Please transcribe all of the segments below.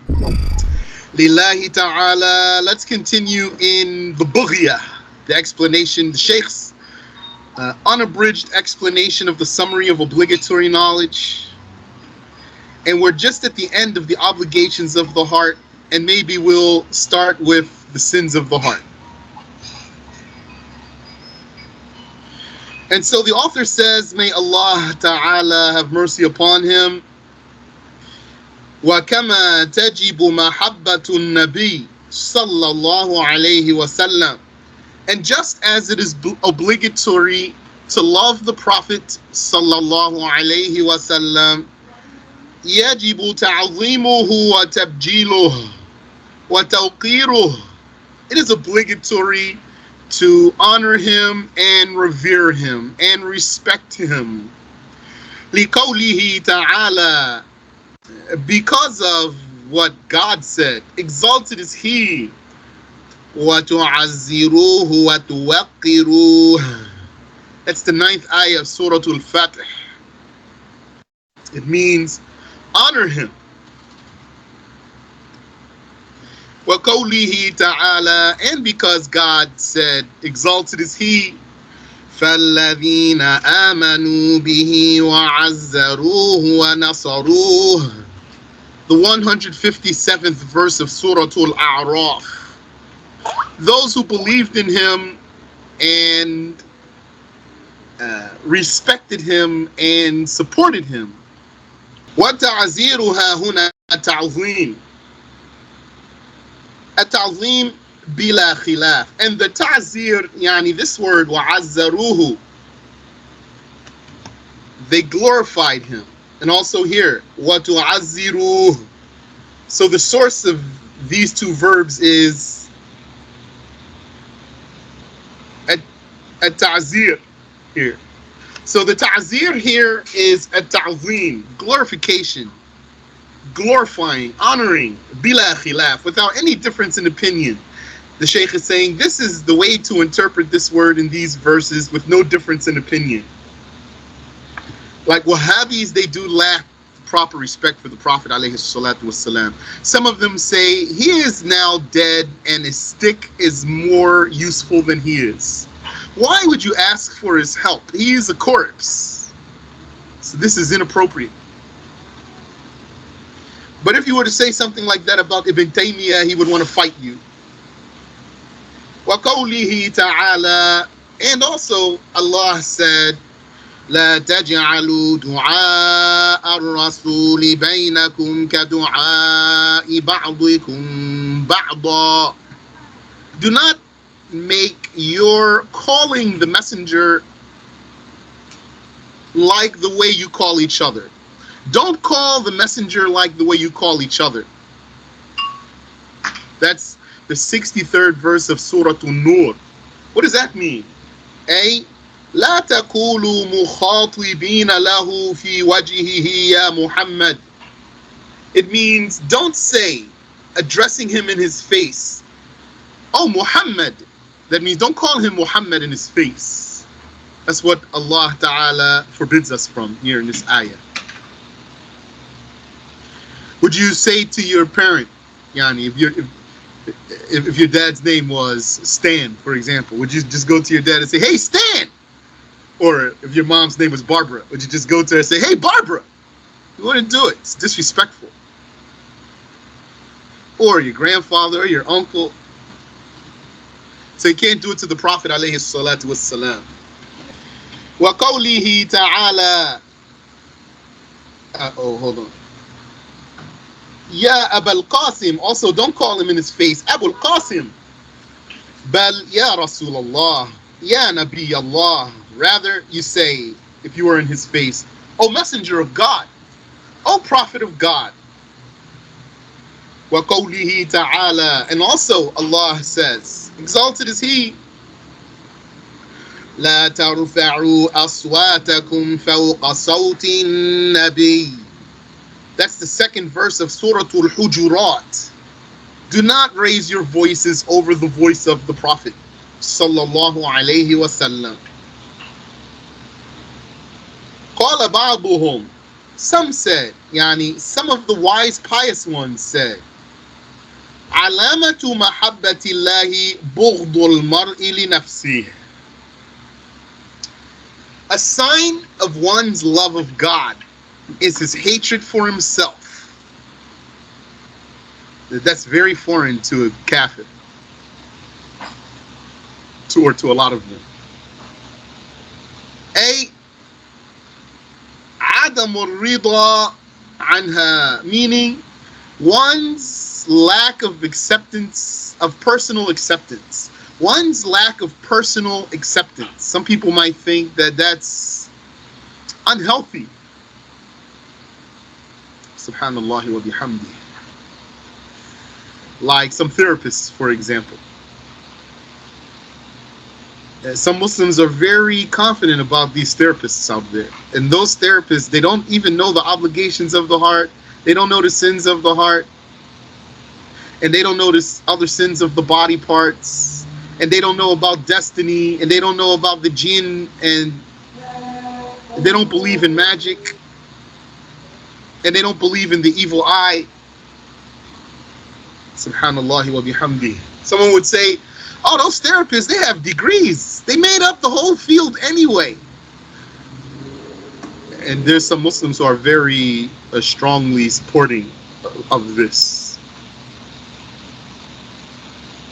Lillahi ta'ala. Let's continue in the Bughya, the explanation, the Sheikh's unabridged explanation of the summary of obligatory knowledge. And we're just at the end of the obligations of the heart, and maybe we'll start with the sins of the heart. And so the author says, may Allah Ta'ala have mercy upon him. وَكَمَا تَجِبُ مَحَبَّةُ النَّبِيِّ صَلَّى اللَّهُ عَلَيْهِ وَسَلَّمَ. And just as it is obligatory to love the Prophet sallallahu alayhi wasallam, يَجِبُ تَعْظِيمُهُ وَتَبْجِيلُهُ وَتَوْقِيرُهُ. It is obligatory to honor him and revere him and respect him. لِقَوْلِهِ تَعَالَى. Because of what God said, exalted is he. وَتُعَزِّرُوهُ وَتُوَقِّرُوهُ. That's the 9th ayah of Surah Al-Fatih. It means honor him. وَقَوْلِهِ تَعَالَى. And because God said, exalted is he. فَالَّذِينَ آمَنُوا بِهِ وَعَزَّرُوهُ وَنَصَرُوهُ. The 157th verse of Surah Al-A'raf. Those who believed in him and respected him and supported him. وَتَعْزِيرُهَا هُنَا التَّعْظِيمُ. التعظيم بلا خلاف. And the ta'zir, yani this word, وَعَزَّرُوهُ, they glorified him. And also here, وَتُعَزِّرُوهُ. So the source of these two verbs is at-ta'zir here. So the ta'zir here is at-ta'zim, glorification, glorifying, honoring, bila khilaf, without any difference in opinion. The Shaykh is saying this is the way to interpret this word in these verses with no difference in opinion. Like Wahhabis, they do lack proper respect for the Prophet alayhi salatu wasalam. Some of them say he is now dead and his stick is more useful than he is. Why would you ask for his help? He is a corpse. So this is inappropriate. But if you were to say something like that about Ibn Taymiyyah, he would want to fight you. وَقَوْلِهِ تَعَالَى. And also Allah said, لا تجعلوا دعاء الرسول بينكم كدعاء بعضكم بعضا. Do not make your calling the messenger like the way you call each other. Don't call the messenger like the way you call each other. That's the 63rd verse of Surah An-Nur. What does that mean? A. لا تقولوا مخاطبين له في وجهه يا محمد. It means don't say, addressing him in his face, oh Muhammad. That means don't call him Muhammad in his face. That's what Allah Ta'ala forbids us from here in this ayah. Would you say to your parent, Yani, if your dad's name was Stan, for example, would you just go to your dad and say, hey Stan? Or if your mom's name was Barbara, would you just go to her and say, hey Barbara? You wouldn't do it. It's disrespectful. Or your grandfather or your uncle. So you can't do it to the Prophet alayhi salatu wassalam. وَقَوْلِهِ تَعَالَى. Hold on. Ya Abul Qasim. Also, don't call him in his face. Abul Qasim. Bal Ya Rasulallah. Ya Nabi Allah. Rather, you say, if you were in his face, O Messenger of God. O Prophet of God. وَقَوْلِهِ تَعَالَى. And also, Allah says, exalted is he. لَا تَرْفَعُوا أَصْوَاتَكُمْ فَوْقَ صَوْتِ النَّبِيِّ. That's the 2nd verse of Surah Al-Hujurat. Do not raise your voices over the voice of the Prophet sallallahu alayhi wa sallam. قَالَ بَعْضُهُمْ. Some said, yani some of the wise pious ones said, علامة محبة الله بغض المرء لنفسه. A sign of one's love of God is his hatred for himself. That's very foreign to a kafir, or to a lot of them. A عدم الرضا عنها, meaning one's lack of acceptance, of personal acceptance. One's lack of personal acceptance. Some people might think that that's unhealthy. Subhanallah wa bihamdi. Like some therapists, for example. Some Muslims are very confident about these therapists out there. And those therapists, they don't even know the obligations of the heart. They don't know the sins of the heart. And they don't know the other sins of the body parts. And they don't know about destiny. And they don't know about the jinn. And they don't believe in magic. And they don't believe in the evil eye. Subhanallah wa bihamdi. Someone would say, oh, those therapists, they have degrees. They made up the whole field anyway. And there's some Muslims who are very strongly supporting of this.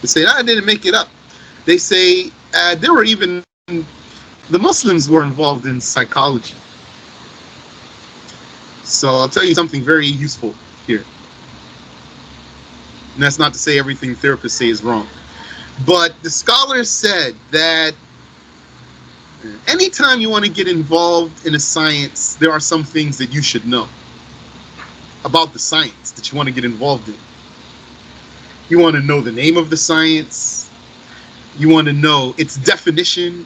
They say, I didn't make it up. They say there were even, the Muslims were involved in psychology. So I'll tell you something very useful here. And that's not to say everything therapists say is wrong. But the scholars said that anytime you want to get involved in a science, there are some things that you should know about the science that you want to get involved in. You want to know the name of the science. You want to know its definition,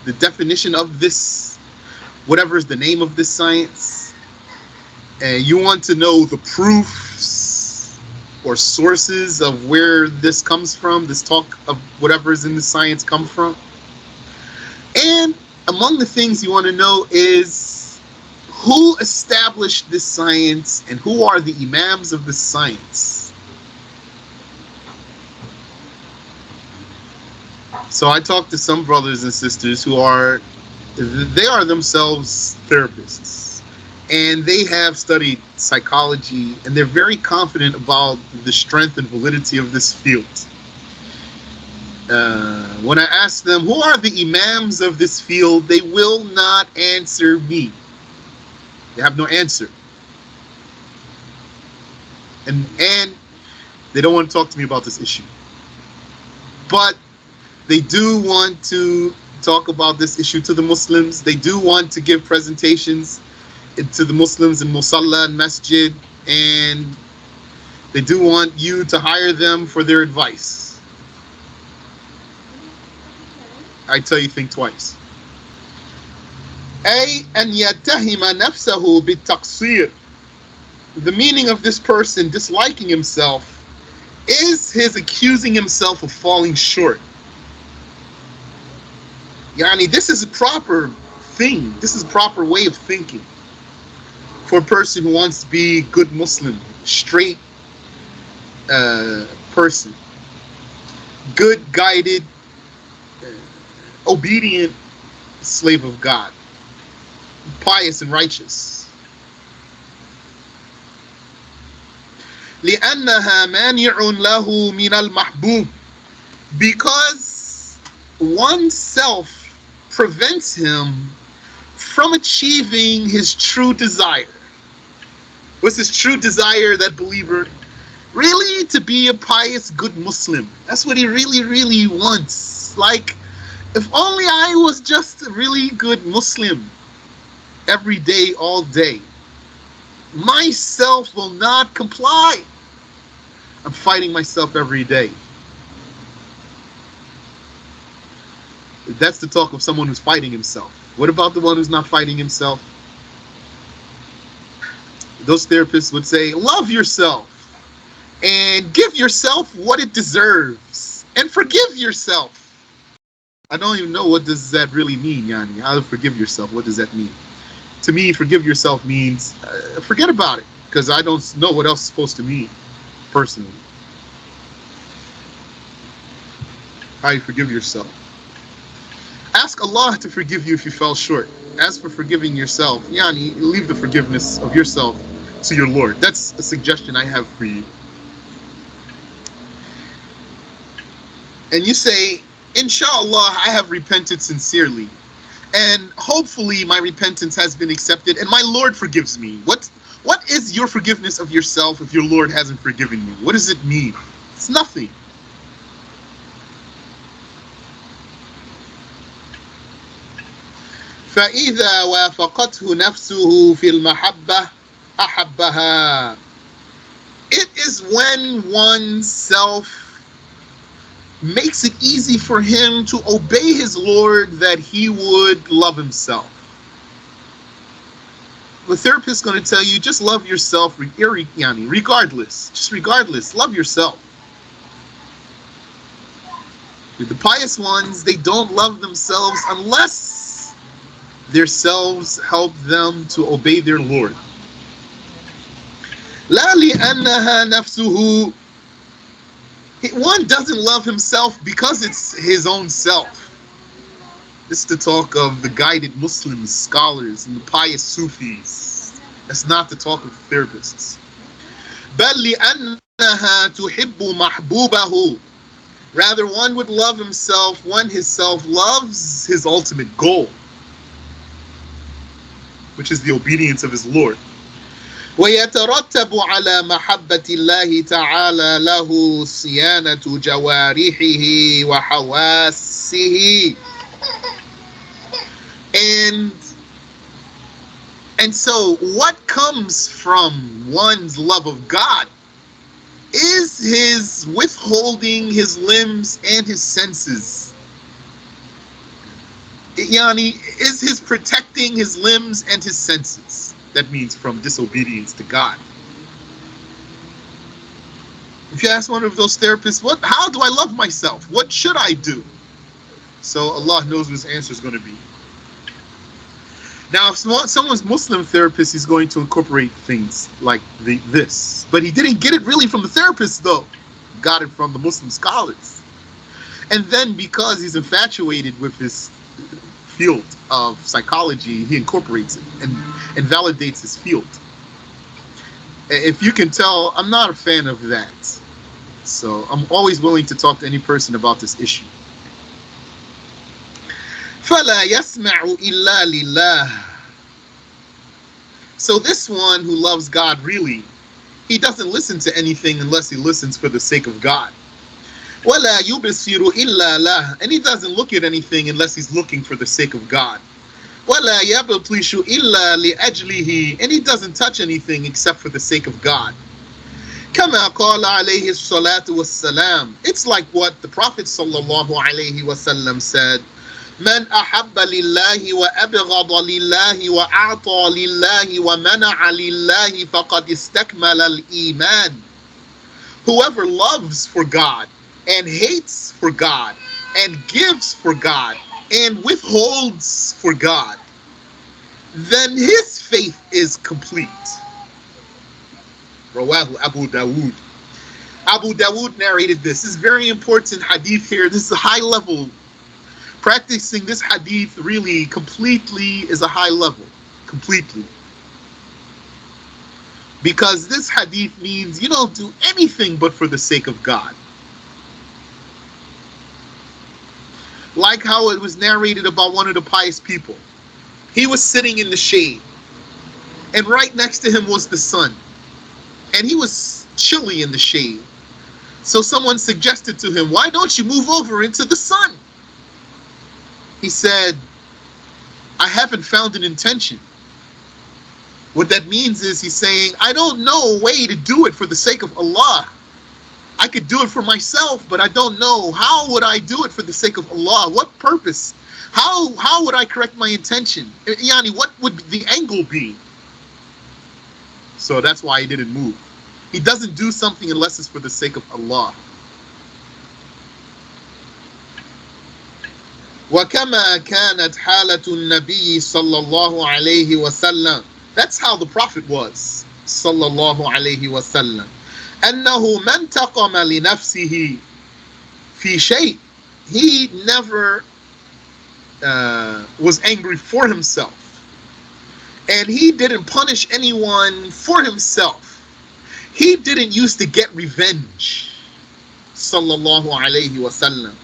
the definition of this, whatever is the name of this science. And you want to know the proofs or sources of where this comes from, this talk of whatever is in the science come from. And among the things you want to know is who established this science and who are the imams of this science. So I talked to some brothers and sisters who are themselves therapists, and they have studied psychology, and they're very confident about the strength and validity of this field. When I ask them, who are the imams of this field, they will not answer me. They have no answer. And they don't want to talk to me about this issue. But they do want to talk about this issue to the Muslims. They do want to give presentations to the Muslims in Musalla and Masjid, and they do want you to hire them for their advice. I tell you, think twice. أن يتهم نفسه بالتقصير. The meaning of this person disliking himself is his accusing himself of falling short. Yani, this is a proper thing. This is a proper way of thinking for a person who wants to be a good Muslim, straight person, good, guided, obedient slave of God, pious and righteous. لأنها مانع له من المحبوب, because oneself prevents him from achieving his true desire. What's his true desire, that believer? Really, to be a pious, good Muslim. That's what he really, really wants. Like, if only I was just a really good Muslim every day, all day. Myself will not comply. I'm fighting myself every day. That's the talk of someone who's fighting himself. What about the one who's not fighting himself? Those therapists would say, love yourself and give yourself what it deserves and forgive yourself. I don't even know, what does that really mean, Yani? How to forgive yourself? What does that mean? To me, forgive yourself means forget about it, because I don't know what else it's supposed to mean, personally. How you forgive yourself. Ask Allah to forgive you if you fell short. As for forgiving yourself, yani, leave the forgiveness of yourself to your Lord. That's a suggestion I have for you. And you say, Inshallah, I have repented sincerely. And hopefully my repentance has been accepted and my Lord forgives me. What is your forgiveness of yourself if your Lord hasn't forgiven you? What does it mean? It's nothing. فإذا وافقته نفسه في المحبة أحبها. It is when one's self makes it easy for him to obey his Lord that he would love himself. The therapist is going to tell you, just love yourself regardless. Just regardless, love yourself. The pious ones, they don't love themselves unless their selves help them to obey their Lord. لا لأنها نفسه. One doesn't love himself because it's his own self. This is the talk of the guided Muslims, scholars, and the pious Sufis. That's not the talk of the therapists. بل لأنها تحب محبوبه. Rather, one would love himself when his self loves his ultimate goal, which is the obedience of his Lord. ويترتب على محبة الله تعالى له صيانة جوارحه وحواسه. And so what comes from one's love of God is his withholding his limbs and his senses. Yani, is his protecting his limbs and his senses. That means from disobedience to God. If you ask one of those therapists, how do I love myself? What should I do? So Allah knows what his answer is going to be. Now, if someone's Muslim therapist is going to incorporate things like this, but he didn't get it really from the therapist, though. Got it from the Muslim scholars. And then because he's infatuated with his field of psychology, he incorporates it and validates his field. If you can tell, I'm not a fan of that. So I'm always willing to talk to any person about this issue. فَلَا يَسْمَعُ إِلَّا لِلَّهِ. So this one who loves God really, he doesn't listen to anything unless he listens for the sake of God. وَلَا يُبْصِرُ إِلَّا لَهُ. And he doesn't look at anything unless he's looking for the sake of God. وَلَا يَبْطِشُ إِلَّا لِأَجْلِهِ. And he doesn't touch anything except for the sake of God. كَمَا قَالَ عَلَيْهِ الصَّلَاةُ وَالسَّلَامُ. It's like what the Prophet sallallahu alayhi wasallam said, مَنْ أَحَبَّ لِلَّهِ وَأَبْغَضَ لِلَّهِ وَأَعْطَى لِلَّهِ وَمَنَعَ لِلَّهِ فَقَدْ اسْتَكْمَلَ الْإِيمَانِ. Whoever loves for God and hates for God and gives for God and withholds for God, then his faith is complete. Rawahu Abu Dawood. Abu Dawood narrated this. This is very important hadith here. This is a high level. Practicing this hadith really completely is a high level. Completely. Because this hadith means you don't do anything but for the sake of God. Like how it was narrated about one of the pious people. He was sitting in the shade, and right next to him was the sun. And he was chilly in the shade. So someone suggested to him, why don't you move over into the sun? He said, I haven't found an intention. What that means is he's saying, I don't know a way to do it for the sake of Allah. I could do it for myself, but I don't know. How would I do it for the sake of Allah? What purpose? How would I correct my intention? Yani, what would the angle be? So that's why he didn't move. He doesn't do something unless it's for the sake of Allah. وَكَمَا كَانَتْ حَالَةُ النَّبِيِّ صَلَّى اللَّهُ عَلَيْهِ وَسَلَّمَ. That's how the Prophet was, sallallahu alayhi wa sallam. أَنَّهُ مَنْ تَقَمَ لِنَفْسِهِ فِي شَيْءٍ. he never was angry for himself. And he didn't punish anyone for himself. He didn't used to get revenge. Sallallahu alayhi wasallam.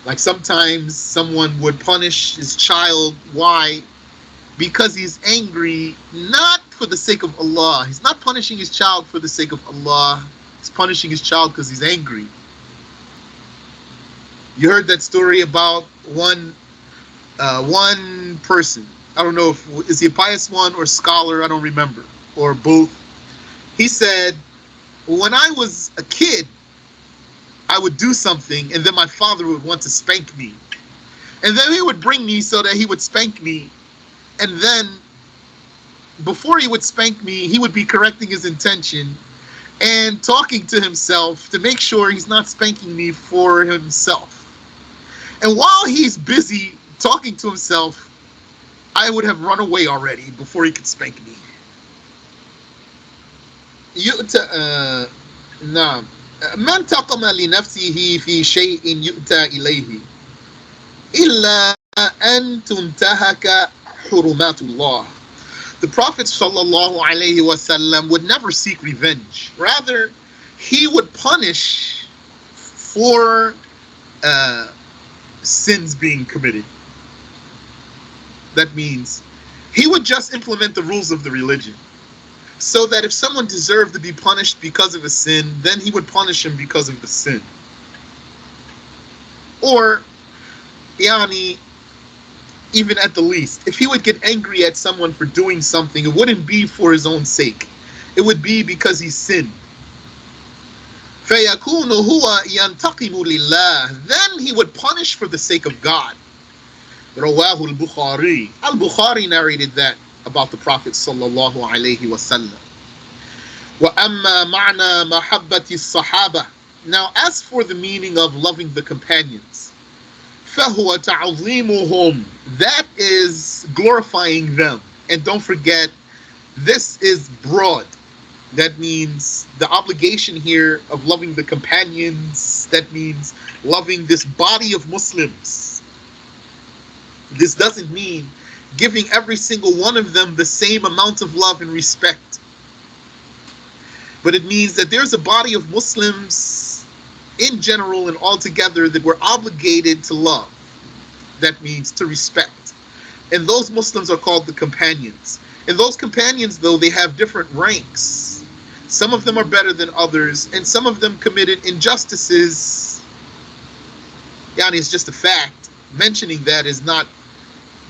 Like sometimes someone would punish his child. Why? Because he's angry, not for the sake of Allah. He's not punishing his child for the sake of Allah. He's punishing his child because he's angry. You heard that story about one person. I don't know if is he a pious one or scholar. I don't remember, or both. He said, when I was a kid, I would do something, and then my father would want to spank me, and then he would bring me so that he would spank me, and then before he would spank me, he would be correcting his intention and talking to himself to make sure he's not spanking me for himself. And while he's busy talking to himself, I would have run away already before he could spank me. نعم من تقم لنفسه في شيء يؤتى إليه إلا أن تنتهك حرمات الله. The Prophet sallallahu alaihi wasallam would never seek revenge. Rather, he would punish for sins being committed. That means he would just implement the rules of the religion, so that if someone deserved to be punished because of a sin, then he would punish him because of the sin. Or, even at the least, if he would get angry at someone for doing something, it wouldn't be for his own sake. It would be because he sinned. فَيَكُونُ هُوَ يَنْتَقِمُ لِلَّهِ. Then he would punish for the sake of God. Rawahu al-Bukhari. Al-Bukhari narrated that about the Prophet sallallahu alayhi wasallam. وَأَمَّا مَعْنَى مَحَبَّةِ الصَّحَابَةِ. Now, as for the meaning of loving the companions, فَهُوَ تَعْظِيمُهُمْ. That is glorifying them. And don't forget, this is broad. That means the obligation here of loving the companions, that means loving this body of Muslims. This doesn't mean giving every single one of them the same amount of love and respect. But it means that there's a body of Muslims in general and altogether that we're obligated to love. That means to respect. And those Muslims are called the companions. And those companions, though, they have different ranks. Some of them are better than others, and some of them committed injustices. It's just a fact. Mentioning that is not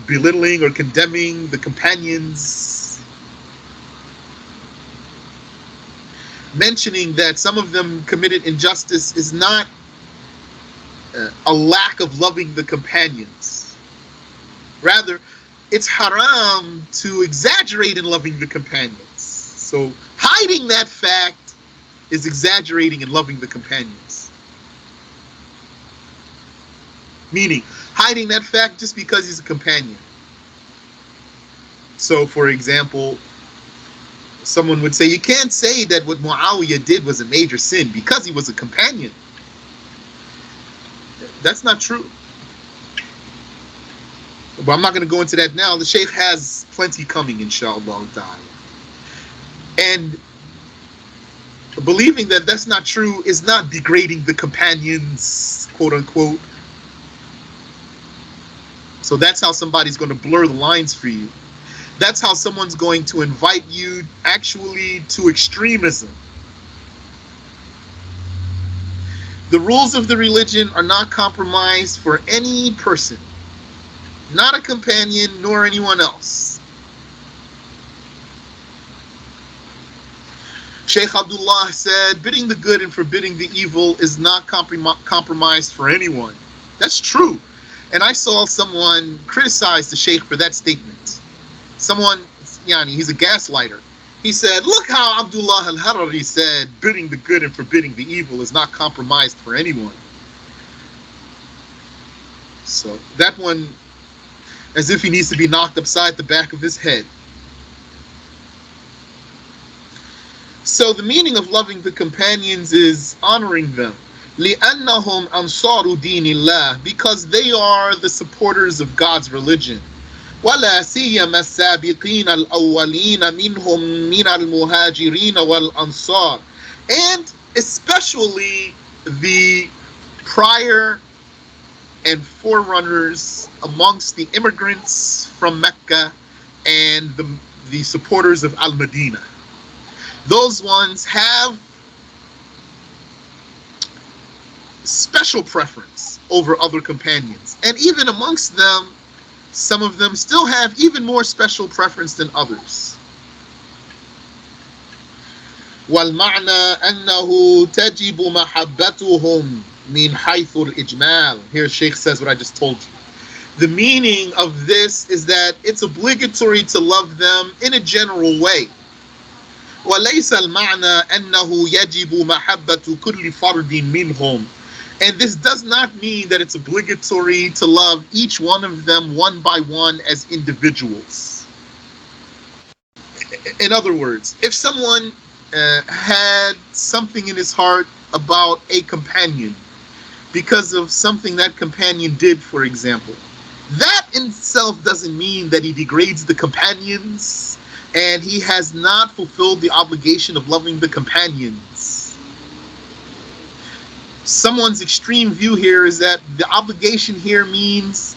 belittling or condemning the companions. Mentioning that some of them committed injustice is not a lack of loving the companions. Rather, it's haram to exaggerate in loving the companions. So hiding that fact is exaggerating in loving the companions. Meaning, hiding that fact just because he's a companion. So, for example, someone would say, you can't say that what Muawiyah did was a major sin because he was a companion. That's not true. But I'm not going to go into that now. The Shaykh has plenty coming, inshallah ta'ala. And believing that that's not true is not degrading the companions, quote unquote. So that's how somebody's going to blur the lines for you. That's how someone's going to invite you actually to extremism. The rules of the religion are not compromised for any person, not a companion nor anyone else. Sheikh Abdullah said, bidding the good and forbidding the evil is not compromised for anyone. That's true. And I saw someone criticize the Sheikh for that statement. Someone, he's a gaslighter. He said, look how Abdullah al-Harari said, bidding the good and forbidding the evil is not compromised for anyone. So that one, as if he needs to be knocked upside the back of his head. So the meaning of loving the companions is honoring them. لأنهم أنصار دين الله, because they are the supporters of God's religion. ولا سيما السابقين الأولين منهم من المهاجرين والأنصار, and especially the prior and forerunners amongst the immigrants from Mecca and the supporters of Al-Madinah. Those ones have special preference over other companions, and even amongst them, some of them still have even more special preference than others. والمعنى أنه تجب محبتهم من حيث الإجمال. Here Sheikh says what I just told you. The meaning of this is that it's obligatory to love them in a general way. وليس المعنى أنه يجب محبة كل فرد منهم. And this does not mean that it's obligatory to love each one of them one by one as individuals. In other words, if someone had something in his heart about a companion because of something that companion did, for example, that in itself doesn't mean that he degrades the companions and he has not fulfilled the obligation of loving the companions. Someone's extreme view here is that the obligation here means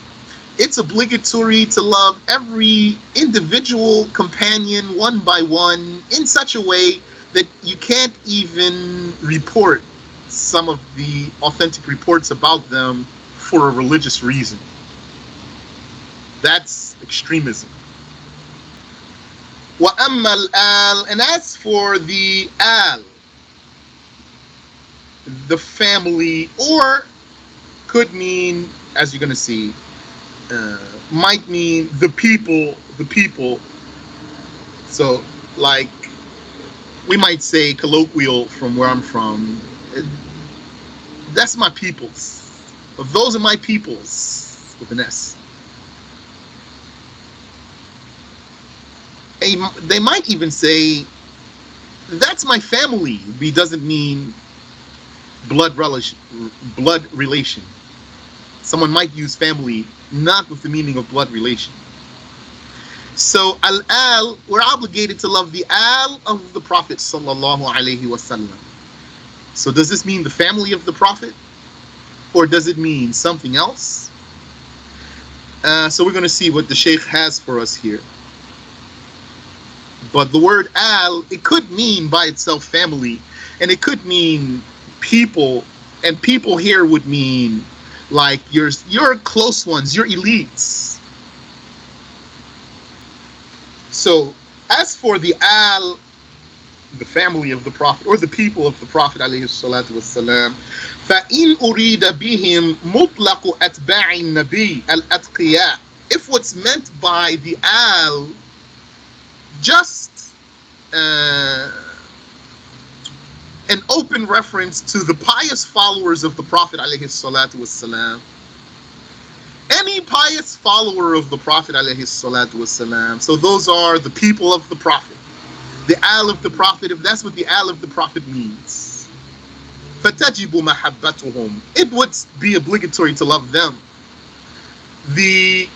it's obligatory to love every individual companion one by one in such a way that you can't even report some of the authentic reports about them for a religious reason. That's extremism. وَأَمَّا الْآلِ, and as for the al, the family, or could mean, as you're going to see, might mean the people. So, like, we might say colloquial from where I'm from, that's my peoples. Those are my peoples, with an S. They might even say, that's my family. It doesn't mean blood relation. Someone might use family not with the meaning of blood relation. So al-al, we're obligated to love the al of the Prophet sallallahu alaihi wasallam. So does this mean the family of the Prophet, or does it mean something else? So we're going to see what the Shaykh has for us here. But the word al, it could mean by itself family, and it could mean people, and people here would mean like your close ones, your elites. So as for the al, the family of the Prophet, or the people of the Prophet alayhi salatu wassalam, فَإِنْ أُرِيدَ بِهِمْ مُطْلَقُ أَتْبَاعِ النَّبِيِّ الْأَتْقِيَاءِ. If what's meant by the al just an open reference to the pious followers of the Prophet alayhi salatu wassalam, any pious follower of the Prophet alayhi salatu wassalam, so those are the people of the Prophet, the al of the Prophet, if that's what the al of the Prophet means, فَتَجِبُ مَحَبَّتُهُمْ, it would be obligatory to love them. The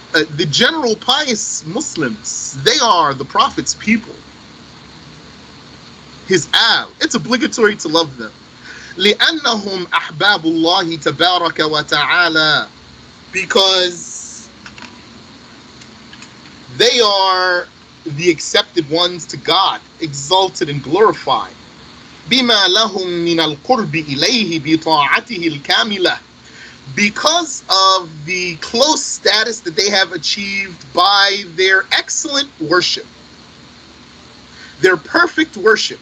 general pious Muslims, they are the Prophet's people, his al. It's obligatory to love them. لِأَنَّهُمْ أَحْبَابُ اللَّهِ تَبَارَكَ وَتَعَالَى, because they are the accepted ones to God, exalted and glorified. بِمَا لَهُمْ مِنَ الْقُرْبِ إِلَيْهِ بِطَاعَتِهِ الْكَامِلَةِ, because of the close status that they have achieved by their excellent worship, their perfect worship.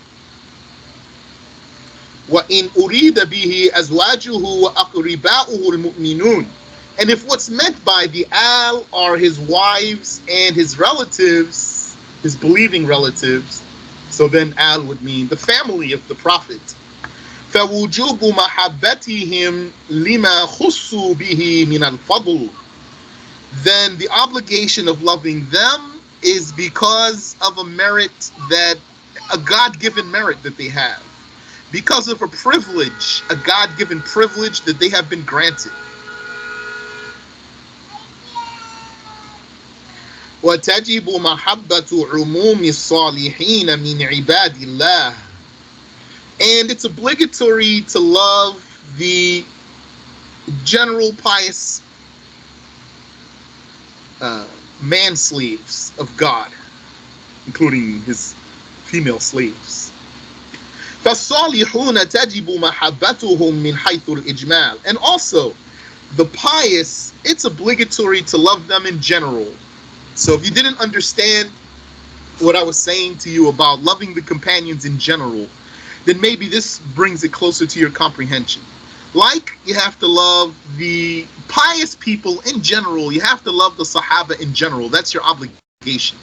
وَإِنْ أُرِيدَ بِهِ أَزْوَاجُهُ وَأَقْرِبَاؤُهُ الْمُؤْمِنُونَ, and if what's meant by the al are his wives and his relatives, his believing relatives, so then al would mean the family of the Prophet. فَوُجُوبُ مَحَبَّتِهِمْ لِمَا خُصُّوا بِهِ مِنَ الْفَضْلِ, then the obligation of loving them is because of a merit, that a God-given merit that they have, because of a privilege, a God-given privilege that they have been granted. وتجب محبة عموم الصالحين من عباد الله. And it's obligatory to love the general pious man slaves of God, including his female slaves. فالصالحون تجب محبتهم من حيث الإجمال. And also, the pious, it's obligatory to love them in general. So if you didn't understand what I was saying to you about loving the companions in general, then maybe this brings it closer to your comprehension. Like you have to love the pious people in general, you have to love the Sahaba in general. That's your obligation.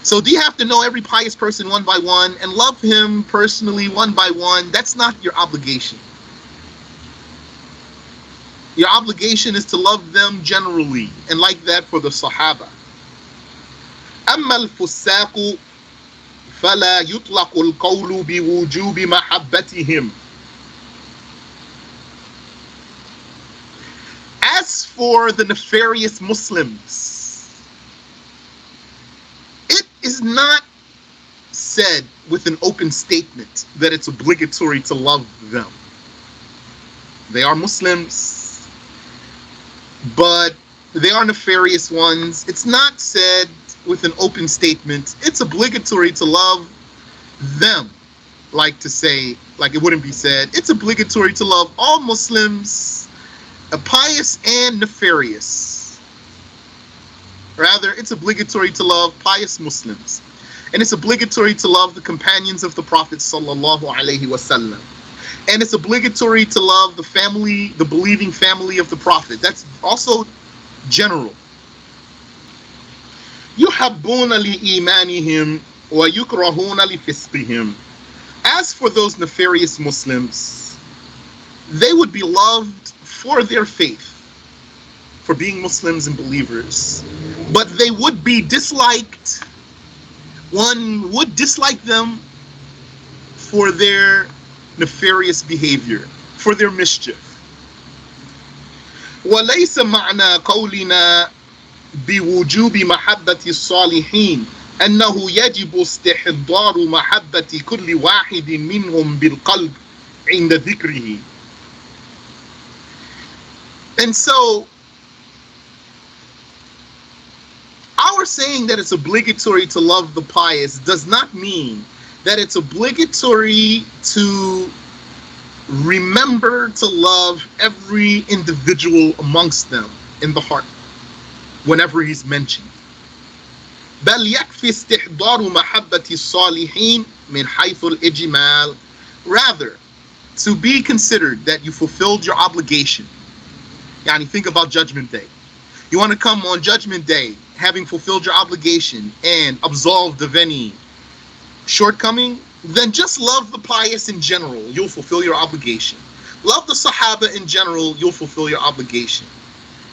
So do you have to know every pious person one by one and love him personally one by one? That's not your obligation. Your obligation is to love them generally, and like that for the Sahaba. أما الفساق فلا يطلق القول بوجوب محبتهم. As for the nefarious Muslims, it is not said with an open statement that it's obligatory to love them. They are Muslims, but they are nefarious ones. It's not said with an open statement. It's obligatory to love them. Like to say, like it wouldn't be said, it's obligatory to love all Muslims, pious and nefarious. Rather, it's obligatory to love pious Muslims. And it's obligatory to love the companions of the Prophet sallallahu alaihi wasallam. And it's obligatory to love the family, the believing family of the Prophet. That's also general. يُحَبُّونَ لِإِيمَانِهِمْ وَيُكْرَهُونَ لِفِسْقِهِمْ. As for those nefarious Muslims, they would be loved for their faith, for being Muslims and believers, but they would be disliked. One would dislike them for their nefarious behavior, for their mischief. وَلَيْسَ مَعْنَى قَوْلِنَا بِوُجُوبِ مَحَبَّةِ الصَّالِحِينَ أَنَّهُ يَجِبُ اسْتِحْضَارُ مَحَبَّةِ كُلِّ وَاحِدٍ مِّنْهُمْ بِالْقَلْبِ عِنْدَ ذِكْرِهِ. And so, our saying that it's obligatory to love the pious does not mean that it's obligatory to remember to love every individual amongst them in the heart whenever he's mentioned. بل يكفي استحضار محبة الصالحين من حيث الإجمال. Rather, to be considered that you fulfilled your obligation. Yani, think about Judgment Day. You want to come on Judgment Day having fulfilled your obligation and absolved of any shortcoming, then just love the pious in general, you'll fulfill your obligation. Love the Sahaba in general, you'll fulfill your obligation.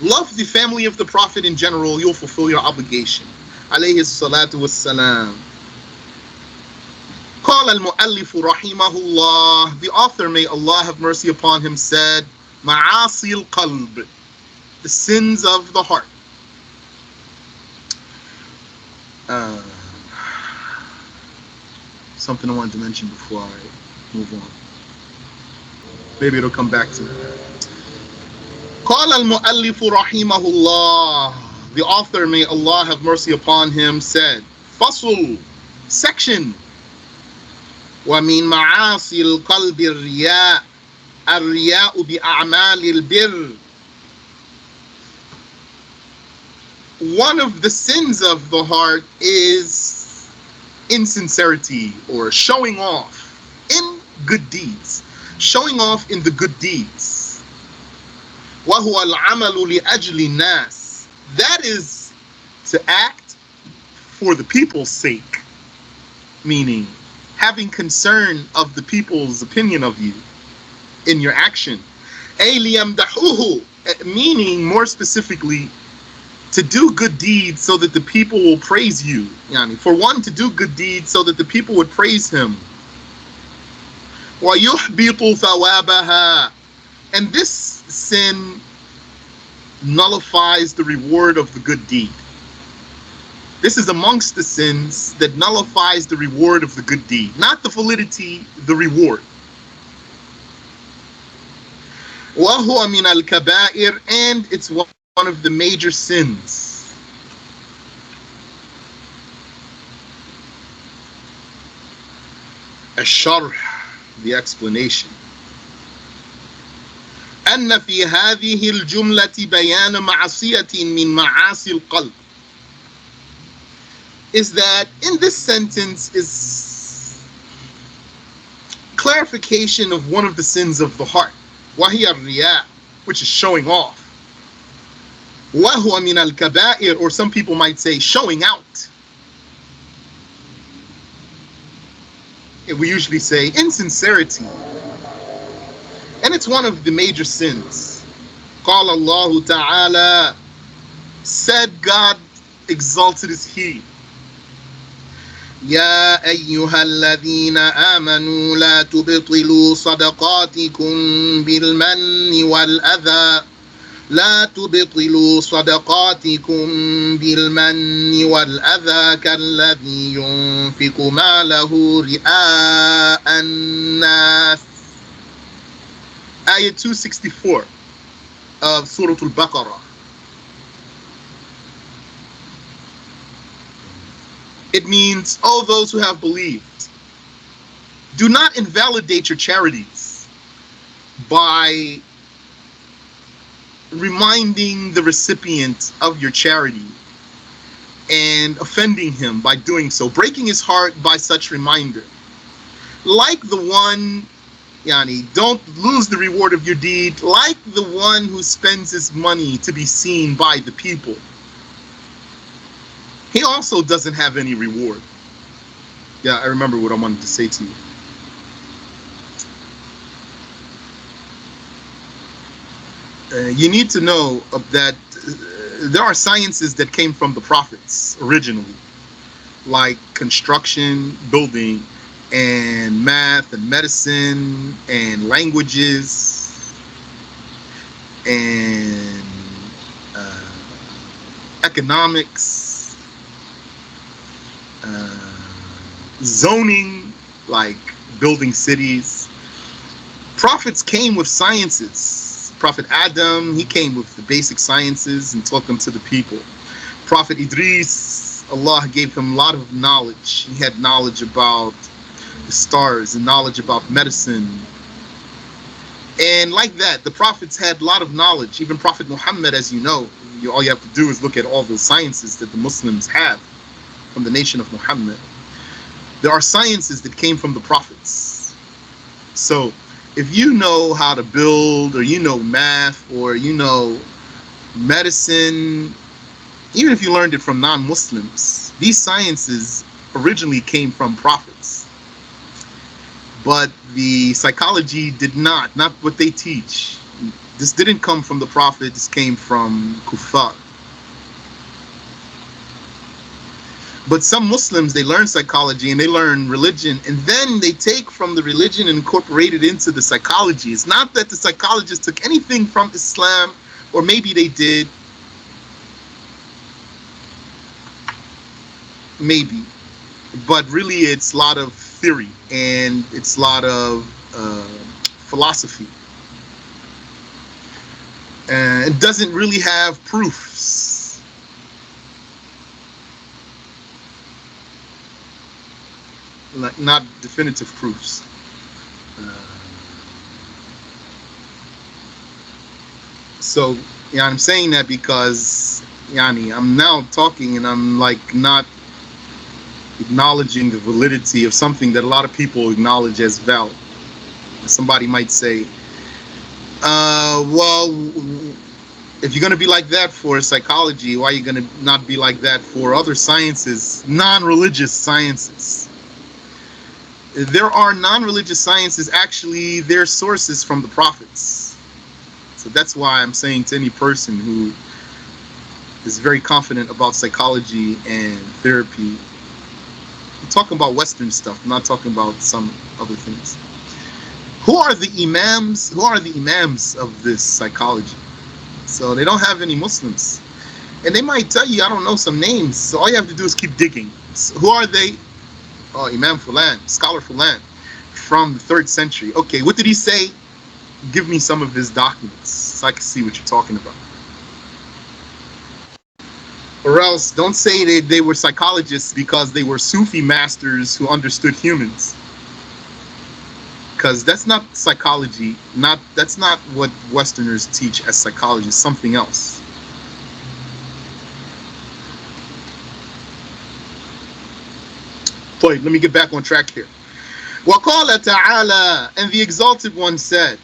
Love the family of the Prophet in general, you'll fulfill your obligation. Alayhi salatu wassalam. قال المؤلف رحمه الله, the author, may Allah have mercy upon him, said, معاصي القلب, the sins of the heart. Something I wanted to mention before I move on. Maybe it'll come back to me. قال المؤلف رحمه الله, the author, may Allah have mercy upon him, said, فصل, section, ومن معاصي القلب الرياء الرياء بأعمال البر. One of the sins of the heart is insincerity, or showing off in good deeds. Showing off in the good deeds. وَهُوَ الْعَمَلُ لِأَجْلِ النَّاسِ. That is to act for the people's sake. Meaning, having concern of the people's opinion of you in your action. أَيْ لِيَمْدَحُوهُ. Meaning, more specifically, to do good deeds so that the people will praise you. Yani, for one to do good deeds so that the people would praise him. وَيُحْبِطُ ثَوَابَهَا. And this sin nullifies the reward of the good deed. This is amongst the sins that nullifies the reward of the good deed. Not the validity, the reward. وَهُوَ مِنَ الْكَبَائِرِ. And it's one of the major sins. الشرح, the explanation. أن في هذه الجملة بيان معصية من معاصي القلب. Is that in this sentence is clarification of one of the sins of the heart. وهي الرياء, which is showing off. وهو من الكبائر, or some people might say showing out. We usually say insincerity. And it's one of the major sins. قال الله تعالى, said God, exalted is He. يا أيها الذين آمنوا لا تبطلوا صدقاتكم بالمن والأذى لا تبطلوا صدقاتكم بالمن والأذى كالذي ينفق ماله رئاء الناس. Ayah 264 of Surah Al-Baqarah. It means, oh, those who have believed, do not invalidate your charities by reminding the recipient of your charity and offending him by doing so, breaking his heart by such reminder. Like the one, don't lose the reward of your deed, like the one who spends his money to be seen by the people. He also doesn't have any reward. Yeah, I remember what I wanted to say to you. You need to know that there are sciences that came from the prophets originally, like construction, building, and math, and medicine, and languages, and economics, zoning, like building cities. Prophets came with sciences. Prophet Adam, he came with the basic sciences and taught them to the people. Prophet Idris, Allah gave him a lot of knowledge. He had knowledge about the stars and knowledge about medicine. And like that, the prophets had a lot of knowledge. Even Prophet Muhammad, as you know, all you have to do is look at all the sciences that the Muslims have from the nation of Muhammad. There are sciences that came from the prophets. So if you know how to build, or you know math, or you know medicine, even if you learned it from non-Muslims, these sciences originally came from prophets. But the psychology did not what they teach. This didn't come from the prophet, this came from kuffar. But some Muslims, they learn psychology and they learn religion, and then they take from the religion and incorporate it into the psychology. It's not that the psychologists took anything from Islam, or maybe they did. Maybe. But really it's a lot of theory and it's a lot of philosophy. And it doesn't really have proofs. Not definitive proofs. So, I'm saying that because, I'm now talking and I'm like not acknowledging the validity of something that a lot of people acknowledge as valid. Somebody might say, well, if you're going to be like that for psychology, why are you going to not be like that for other sciences, non-religious sciences? There are non-religious sciences, actually, their sources from the prophets. So that's why I'm saying to any person who is very confident about psychology and therapy, I'm talking about Western stuff, I'm not talking about some other things. Who are the imams? Who are the imams of this psychology? So they don't have any Muslims. And they might tell you, I don't know some names. So all you have to do is keep digging. So who are they? Oh, Imam Fulan, Scholar Fulan, from the 3rd century. Okay, what did he say? Give me some of his documents so I can see what you're talking about. Or else, don't say they were psychologists because they were Sufi masters who understood humans. Because that's not psychology. That's not what Westerners teach as psychology. It's something else. Let me get back on track here. وَقَالَ تَعَالَى, and the Exalted One said,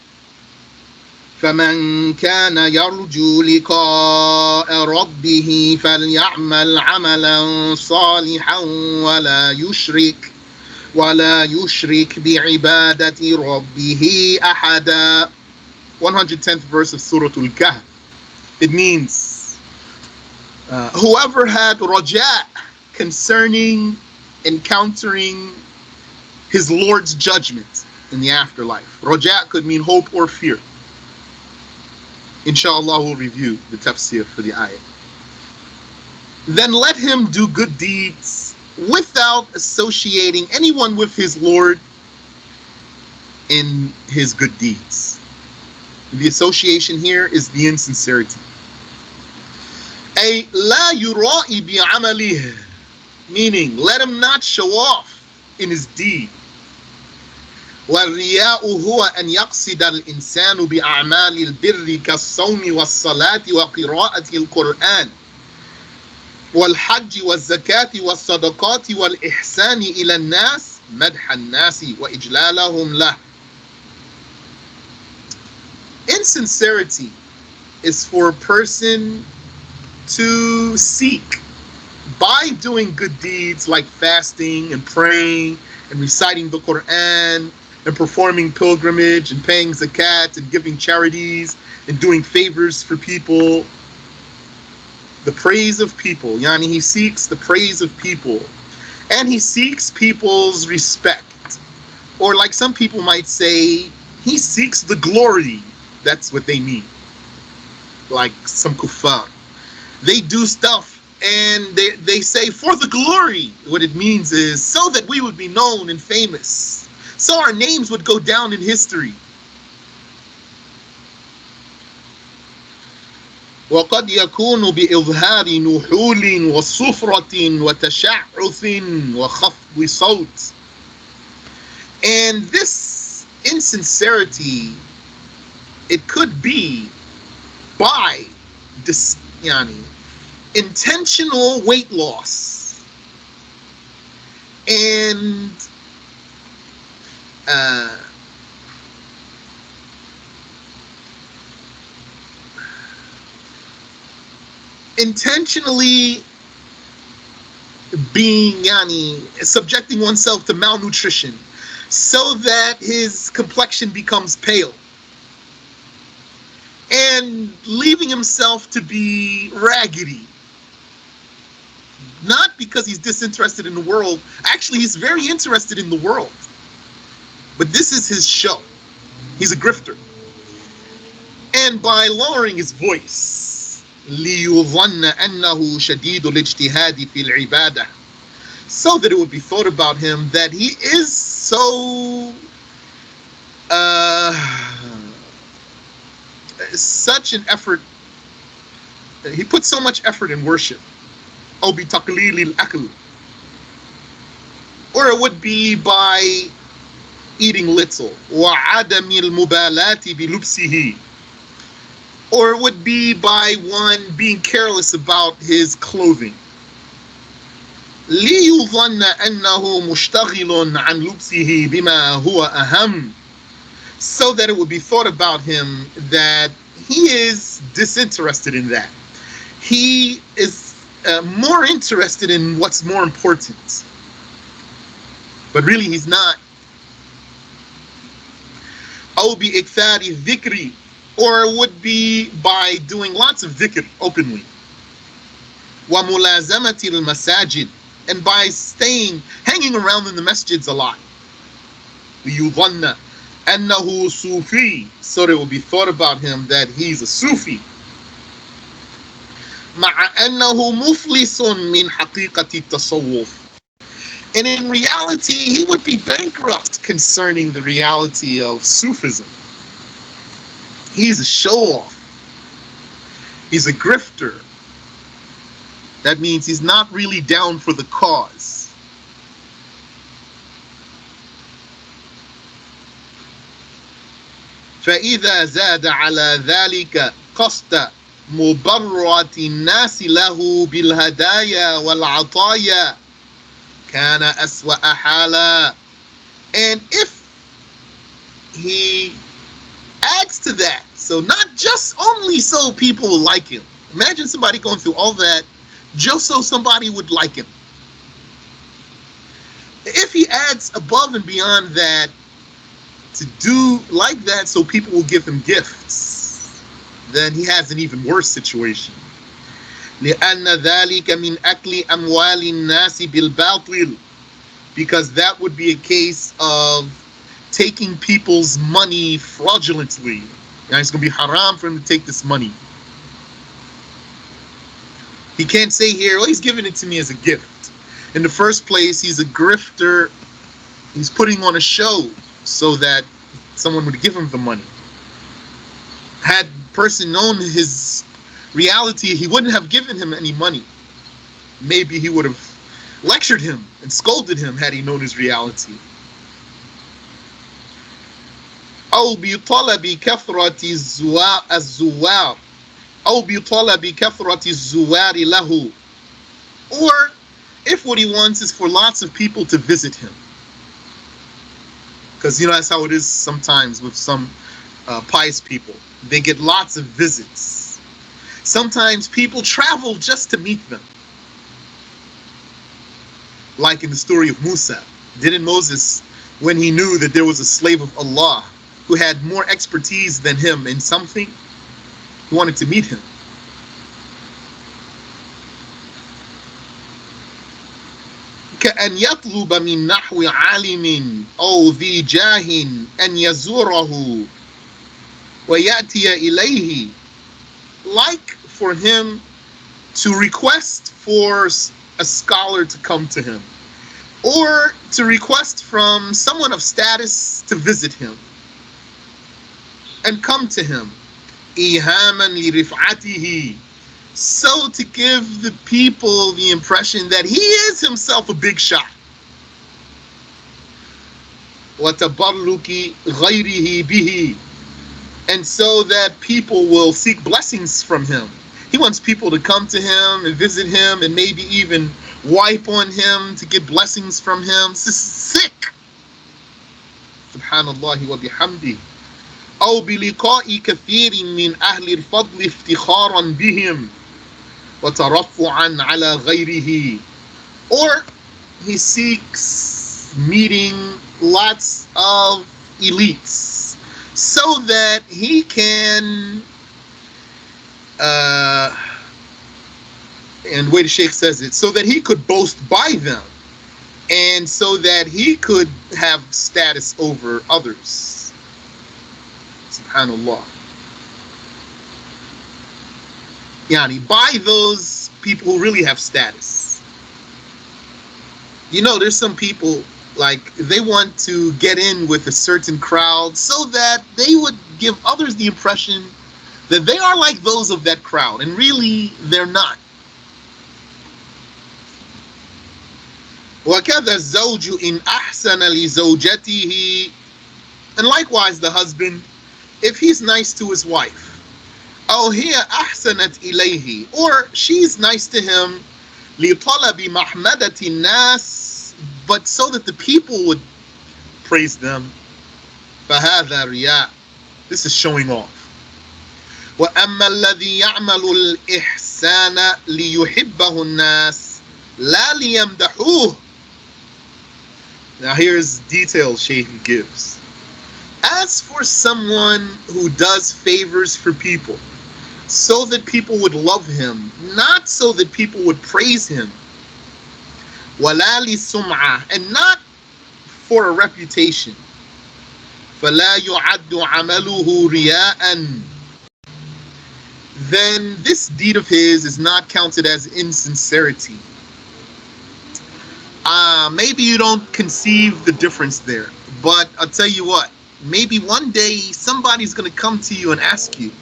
فَمَنْ كَانَ يَرْجُو لِقَاءَ رَبِّهِ فَلْيَعْمَلْ عَمَلًا صَالِحًا وَلَا يُشْرِكْ بِعِبَادَةِ رَبِّهِ أَحَدًا. 110th verse of Surah Al-Kahf. It means whoever had raja concerning encountering his Lord's judgment in the afterlife. Raja could mean hope or fear. Inshallah, we'll review the tafsir for the ayah. Then let him do good deeds without associating anyone with his Lord in his good deeds. The association here is the insincerity. أي لا يرائي بعمله, meaning let him not show off in his deed. والرياء هو أن يقصد الإنسان بأعمال البر كالصوم والصلاة وقراءة القرآن والحج والزكاة والصدقات والإحسان إلى الناس مدح الناس وإجلالهم له. Insincerity is for a person to seek by doing good deeds like fasting and praying and reciting the Quran and performing pilgrimage and paying zakat and giving charities and doing favors for people. The praise of people. Yani he seeks the praise of people. And he seeks people's respect. Or like some people might say, he seeks the glory. That's what they mean. Like some kuffar. They do stuff and they say for the glory. What it means is so that we would be known and famous. So our names would go down in history. وقد يكون بإظهار نحول وصفرة وتشعث وخفض صوت. And this insincerity, it could be by this, intentional weight loss and intentionally being subjecting oneself to malnutrition so that his complexion becomes pale and leaving himself to be raggedy. Not because he's disinterested in the world. Actually, he's very interested in the world. But this is his show. He's a grifter. And by lowering his voice, لِيُظَنَّ أَنَّهُ شَدِيدُ الْاجْتِهَادِ فِي الْعِبَادَةِ, so that it would be thought about him that he is so such an effort, he puts so much effort in worship. أو بتقليل الأكل, or it would be by eating little. وعدم المبالاة بلبسه, or it would be by one being careless about his clothing. ليظن أنه مشتغل عن لبسه بما هو أهم, so that it would be thought about him that he is disinterested in that. He is more interested in what's more important. But really he's not. أو بإكثار الذكر, or it would be by doing lots of dhikr openly. وملازمة المساجد, and by hanging around in the masjids a lot. ليظن أنه Sufi, so it will be thought about him that he's a Sufi. مع أنه مفلس من حقيقة التصوف. And in reality, he would be bankrupt concerning the reality of Sufism. He's a show-off. He's a grifter. That means he's not really down for the cause. فإذا زاد على ذلك قصد مبررة الناس له بالهدايا والعطايا كان أسوأ حالا. And if he adds to that, so not just only so people will like him. Imagine somebody going through all that just so somebody would like him. If he adds above and beyond that to do like that so people will give him gifts, then he has an even worse situation. لأن ذلك من أكل أموال الناس بالباطل, because that would be a case of taking people's money fraudulently. And it's going to be haram for him to take this money. He can't say here, well, he's giving it to me as a gift. In the first place, he's a grifter. He's putting on a show so that someone would give him the money. Had the person known his reality, he wouldn't have given him any money. Maybe he would have lectured him and scolded him had he known his reality. أو بطلب كثرة الزوار أو بطلب كثرة الزوار له, or if what he wants is for lots of people to visit him, because that's how it is sometimes with some pious people. They get lots of visits. Sometimes people travel just to meet them, like in the story of Musa. Didn't Moses, when he knew that there was a slave of Allah who had more expertise than him in something, he wanted to meet him? كأن يطلب من نحو عالم أو ذي جاه أن يزوره ويأتي إليه, like for him to request for a scholar to come to him, or to request from someone of status to visit him and come to him. إيهاما لرفعته, so to give the people the impression that he is himself a big shot. وتبرك غيره به, and so that people will seek blessings from him. He wants people to come to him and visit him and maybe even wipe on him to get blessings from him. This is sick. Subhanallah wa bihamdi. أو بلقاء كثير من أهل الفضل افتخارا بهم وترفعا على غيره, or he seeks meeting lots of elites so that he can and the way the Sheikh says it, so that he could boast by them and so that he could have status over others. Subhanallah. Yani, by those people who really have status. There's some people, like, they want to get in with a certain crowd so that they would give others the impression that they are like those of that crowd, and really they're not. وَكَذَا الزَّوْجُ إِنْ أَحْسَنَ لِزَوْجَتِهِ, and likewise the husband, if he's nice to his wife, أو هي أحسنت إليه, or she's nice to him, لطلب محمدة الناس, but so that the people would praise them, فهذا رياء, this is showing off. وأما الذي يعمل الإحسان ليحبه الناس لا ليمدحوه. Now here's details Shaykh gives. As for someone who does favors for people so that people would love him, not so that people would praise him, وَلَا لِسُمْعَةٍ, and not for a reputation, فَلَا يُعَدُّ عَمَلُهُ رِيَاءً, then this deed of his is not counted as insincerity. Maybe you don't conceive the difference there, but I'll tell you what, maybe one day somebody's going to come to you and ask you,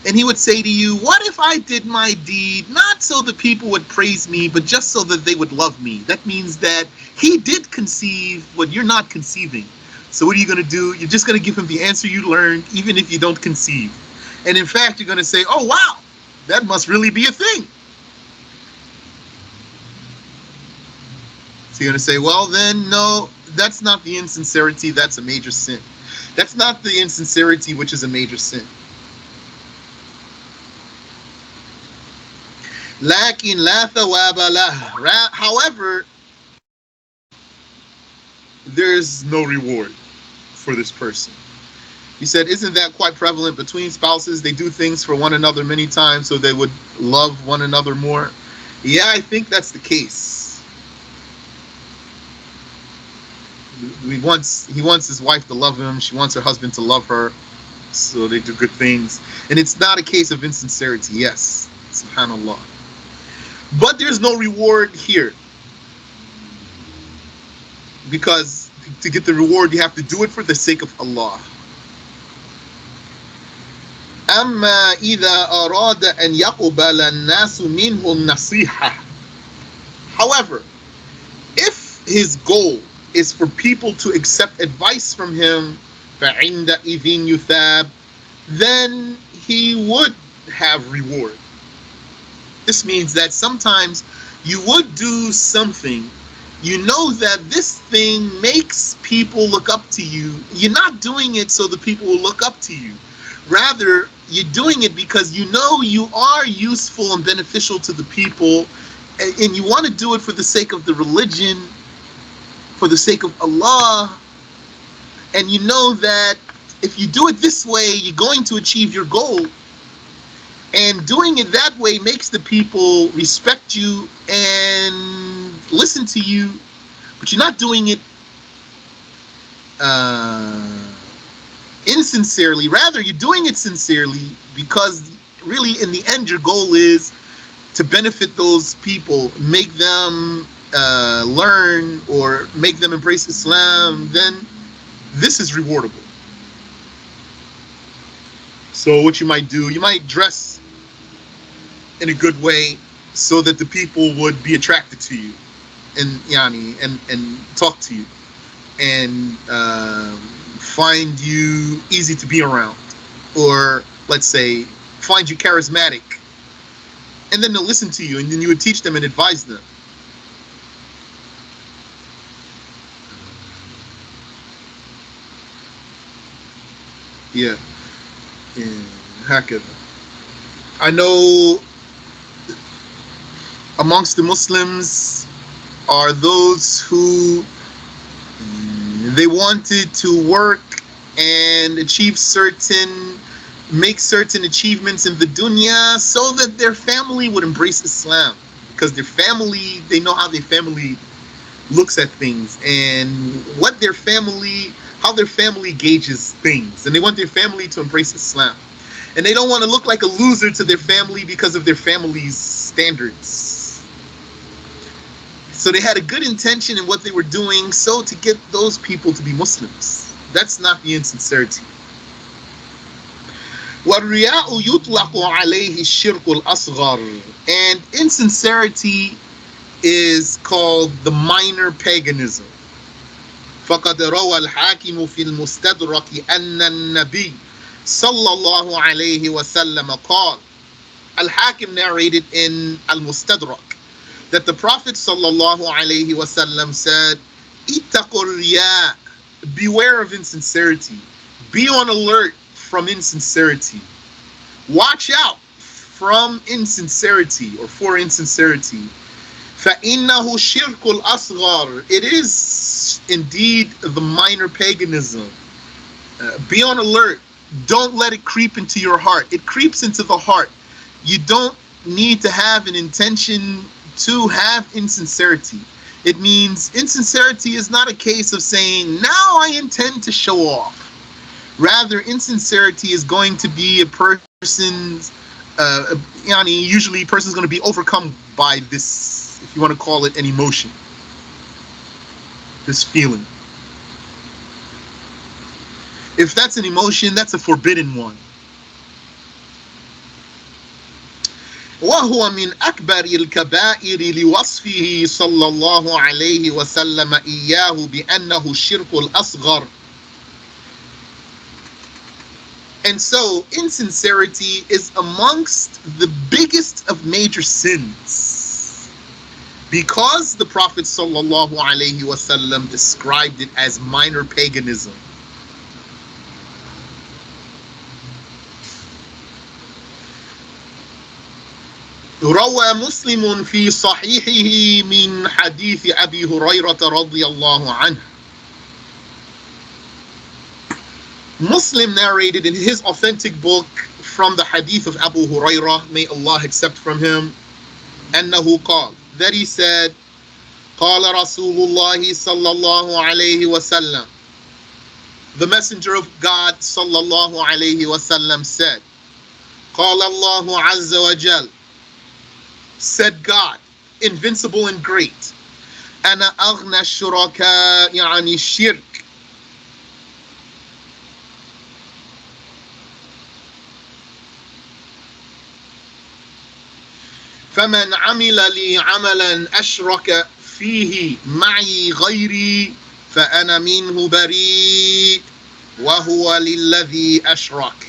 and he would say to you, what if I did my deed not so that people would praise me, but just so that they would love me? That means that he did conceive what you're not conceiving. So what are you going to do? You're just going to give him the answer you learned, even if you don't conceive. And in fact, you're going to say, oh, wow, that must really be a thing. So you're going to say, well, then, no, that's not the insincerity. That's a major sin. That's not the insincerity, which is a major sin. لكن لا ثواب له. However, there's no reward for this person. He said, isn't that quite prevalent between spouses? They do things for one another many times so they would love one another more. Yeah, I think that's the case. He wants his wife to love him. She wants her husband to love her. So they do good things. And it's not a case of insincerity. Yes. SubhanAllah. But there's no reward here. Because to get the reward, you have to do it for the sake of Allah. أما إذا أراد أن يقبل الناس منه النصيحة. However, if his goal is for people to accept advice from him, فعندئذ يثاب, then he would have reward. This means that sometimes you would do something, you know that this thing makes people look up to you. You're not doing it so the people will look up to you. Rather, you're doing it because you know you are useful and beneficial to the people, and you want to do it for the sake of the religion, for the sake of Allah, and you know that if you do it this way, you're going to achieve your goal. And doing it that way makes the people respect you and listen to you, but you're not doing it insincerely. Rather, you're doing it sincerely because really in the end your goal is to benefit those people, make them learn or make them embrace Islam. Then this is rewardable. So what you might do, you might dress in a good way so that the people would be attracted to you and talk to you and find you easy to be around, or let's say find you charismatic, and then they'll listen to you, and then you would teach them and advise them. Yeah. هكذا. I know amongst the Muslims are those who they wanted to work and make certain achievements in the dunya so that their family would embrace Islam, because their family, they know how their family looks at things and how their family gauges things, and they want their family to embrace Islam. And they don't want to look like a loser to their family because of their family's standards. So they had a good intention in what they were doing, so to get those people to be Muslims. That's not the insincerity. وَالرِّيَاءُ يُطْلَقُ عَلَيْهِ الشِّرْكُ الْأَصْغَرُ. And insincerity is called the minor paganism. فَقَدْ رَوَى الْحَاكِمُ فِي الْمُسْتَدْرَكِ أَنَّ النَّبِيَّ sallallahu alayhi wa sallam qala. Al-Hakim narrated in Al-Mustadrak that the Prophet sallallahu alayhi wa sallam said, ittaqur riya, beware of insincerity, be on alert from insincerity, watch out from insincerity or for insincerity. فَإِنَّهُ شِرْكُ الْأَصْغَرِ, it is indeed the minor paganism. Be on alert. Don't let it creep into your heart. It creeps into the heart. You don't need to have an intention to have insincerity. It means insincerity is not a case of saying, now I intend to show off. Rather, insincerity is going to be a person's, usually a person's going to be overcome by this, if you want to call it an emotion, this feeling. If that's an emotion, that's a forbidden one. وهو من أكبر الكبائر لوصفه صلى الله عليه وسلم إياه بأنه الشرك الأصغر. And so, insincerity is amongst the biggest of major sins, because the Prophet sallallahu alaihi wasallam described it as minor paganism. روى مسلم في صحيحه من حديث أبي هريرة رضي الله عنه. Muslim narrated in his authentic book from the hadith of Abu Hurairah, may Allah accept from him, أنه قال, that he said, قال رسول الله صلى الله عليه وسلم, the messenger of God صلى الله عليه وسلم said, قال الله عز وجل, said God, invincible and great, أنا أغنى الشركاء عن الشرك. فمن عمل لي عملا أشرك فيه معي غيري فأنا منه بريء وهو للذي أشرك.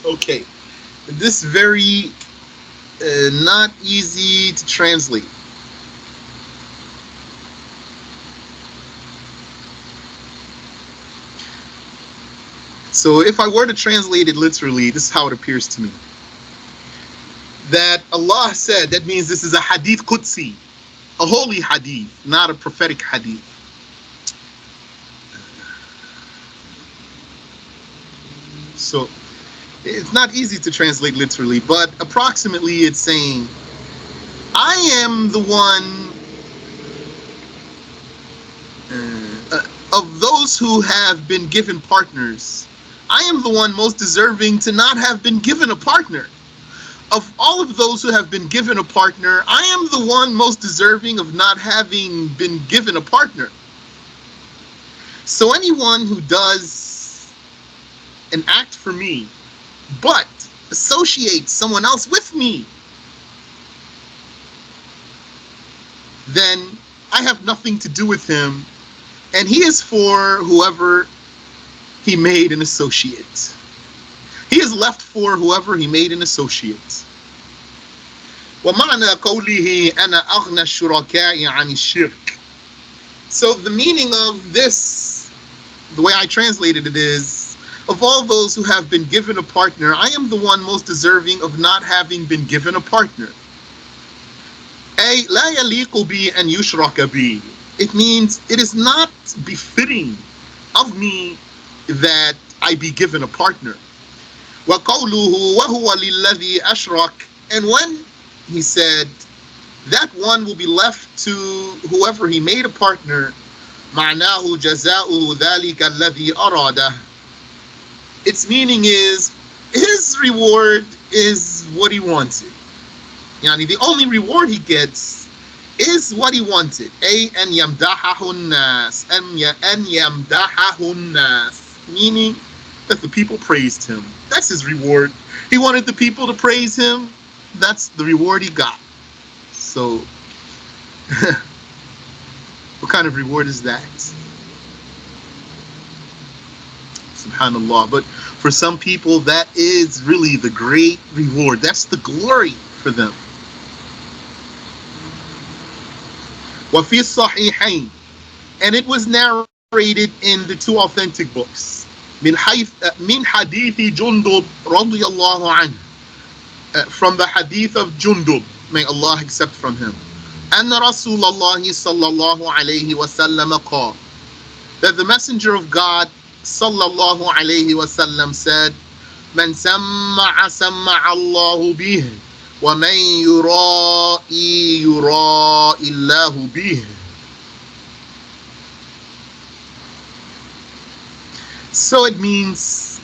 Okay, this very not easy to translate. So if I were to translate it literally, this is how it appears to me. That Allah said, that means this is a hadith Qudsi, a holy hadith, not a prophetic hadith. So it's not easy to translate literally, but approximately it's saying, I am the one of those who have been given partners. I am the one most deserving to not have been given a partner. Of all of those who have been given a partner, I am the one most deserving of not having been given a partner. So anyone who does an act for me, but associates someone else with me, then I have nothing to do with him, and he is for whoever he made an associate. He is left for whoever he made an associate. وَمَعْنَى قَوْلِهِ أَنَا أَغْنَى الشُّرَكَاءِ عَنِ الشِّرْكِ. So the meaning of this, the way I translated it is, of all those who have been given a partner, I am the one most deserving of not having been given a partner. أي لا يليق بي أن يشرك بي. It means it is not befitting of me that I be given a partner. وَقَوْلُهُ وَهُوَ لِلَّذِي أَشْرَكَ. And when he said that one will be left to whoever he made a partner, مَعْنَاهُ جَزَاؤُهُ ذَلِكَ الَّذِي أَرَادَهُ. Its meaning is his reward is what he wanted. Yani the only reward he gets is what he wanted. أي أن يمدحه الناس. أن يمدحه الناس. Meaning that the people praised him. That's his reward. He wanted the people to praise him. That's the reward he got. So, what kind of reward is that? Subhanallah. But for some people, that is really the great reward. That's the glory for them. وَفِي الصَّحِيحَيْنِ. And it was narrated in the two authentic books. من حديث جندب رضي الله عنه. From the hadith of Jundub, may Allah accept from him. أن رسول الله صلى الله عليه وسلم قال. That the messenger of God sallallahu alayhi wasallam said, من سمع سمع الله به وَمَنْ يُرَائِي يُرَائِ اللَّهُ بِهِ. So it means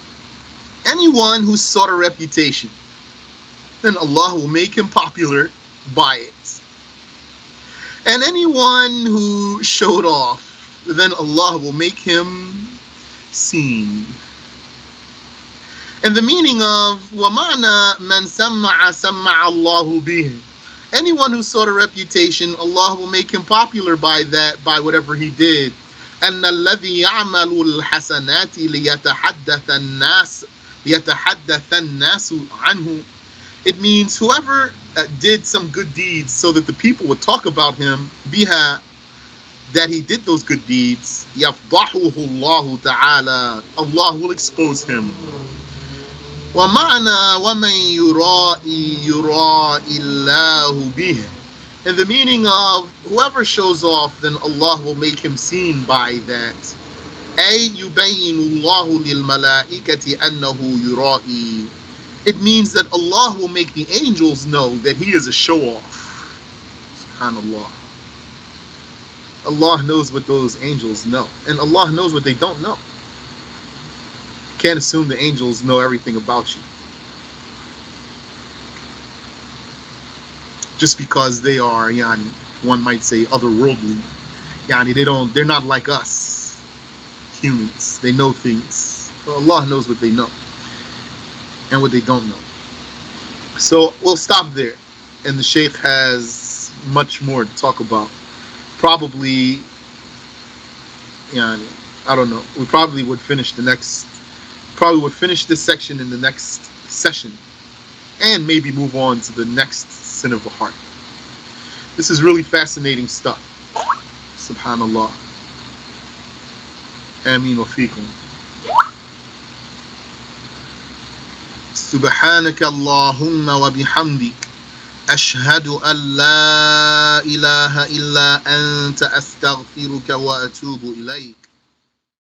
anyone who sought a reputation, then Allah will make him popular by it. And anyone who showed off, then Allah will make him seen. And the meaning of وَمَعْنَا مَنْ سَمَّعَ سَمَّعَ اللَّهُ بِهِ. Anyone who sought a reputation, Allah will make him popular by that, by whatever he did. أَنَّ الَّذِي يَعْمَلُ الْحَسَنَاتِ لِيَتَحَدَّثَ النَّاسُ عَنْهُ. It means whoever did some good deeds so that the people would talk about him, biha, that he did those good deeds, يَفْضَحُهُ اللَّهُ تَعَالَى. Allah will expose him. وَمَعْنَا وَمَنْ يُرَائِي يُرَائِ اللَّهُ بِهِ. And the meaning of whoever shows off, then Allah will make him seen by that. أي يبين الله للملائكة أنه يرائي. It means that Allah will make the angels know that he is a show-off. SubhanAllah. Allah knows what those angels know. And Allah knows what they don't know. Can't assume the angels know everything about you. Just because they are, one might say, otherworldly. They're not like us, humans. They know things. But Allah knows what they know and what they don't know. So we'll stop there. And the Shaykh has much more to talk about. Probably, I don't know. We probably would finish this section in the next session. And maybe move on to the next sin of the heart. This is really fascinating stuff. Subhanallah. Ameen wa feekum. سبحانك اللهم وبحمدك أشهد أن لا إله إلا أنت أستغفرك وأتوب إليك.